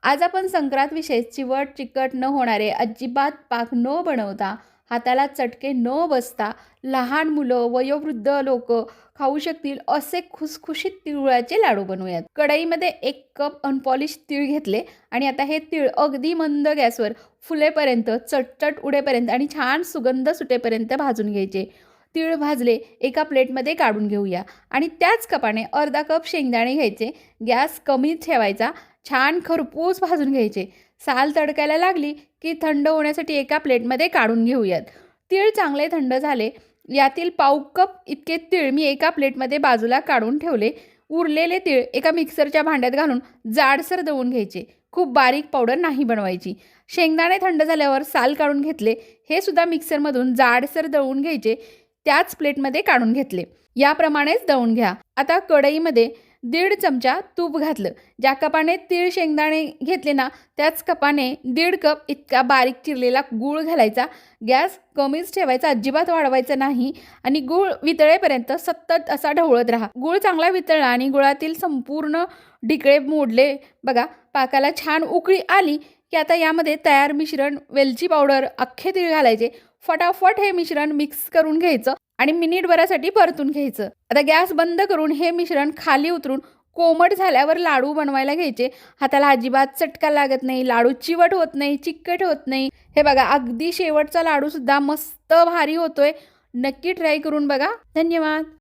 आज आपण संक्रांत विषयी चिवट चिकट न होणारे, अजिबात पाक न बनवता, हाताला चटके न बसता, लहान मुलं, वयोवृद्ध लोक खाऊ शकतील असे खुसखुशीत तिळगुळाचे लाडू बनवूयात. कढईमध्ये 1 कप अनपॉलिश तीळ घेतले आणि आता हे तीळ अगदी मंद गॅसवर फुलेपर्यंत, चटचट उडेपर्यंत आणि छान सुगंध सुटेपर्यंत भाजून घ्यायचे. तीळ भाजले, एका प्लेटमध्ये काढून घेऊया आणि त्याच कपाने अर्धा कप शेंगदाणे घ्यायचे. गॅस कमी ठेवायचा. छान खरपूस भाजून घ्यायचे. साल तडकायला लागली की थंड होण्यासाठी एका प्लेटमध्ये काढून घेऊयात. तीळ चांगले थंड झाले. यातील पाव कप इतके तीळ मी एका प्लेटमध्ये बाजूला काढून ठेवले. उरलेले तीळ एका मिक्सरच्या भांड्यात घालून जाडसर दळून घ्यायचे. खूप बारीक पावडर नाही बनवायची. शेंगदाणे थंड झाल्यावर साल काढून घेतले. हे सुद्धा मिक्सरमधून जाडसर दळून घ्यायचे. त्याच प्लेटमध्ये काढून घेतले. याप्रमाणेच दळून घ्या. आता कढईमध्ये 1.5 चमचा तूप घातलं. ज्या कपाने तीळ शेंगदाणे घेतले ना, त्याच कपाने 1.5 कप इतका बारीक चिरलेला गूळ घालायचा. गॅस कमीच ठेवायचा, अजिबात वाढवायचा नाही आणि गूळ वितळेपर्यंत सतत असा ढवळत राहा. गूळ चांगला वितळला आणि गुळातील संपूर्ण ढिकळे मोडले. बघा, पाकाला छान उकळी आली की आता यामध्ये तयार मिश्रण, वेलची पावडर, अख्खे तीळ घालायचे. फटाफट हे मिश्रण मिक्स करून घ्यायचं आणि मिनिटभरासाठी परतून घ्यायचं. आता गॅस बंद करून हे मिश्रण खाली उतरून कोमट झाल्यावर लाडू बनवायला घ्यायचे. हाताला अजिबात चटका लागत नाही, लाडू चिवट होत नाही, चिकट होत नाही. हे बघा, अगदी शेवटचा लाडू सुद्धा मस्त भारी होतोय. नक्की ट्राय करून बघा. धन्यवाद.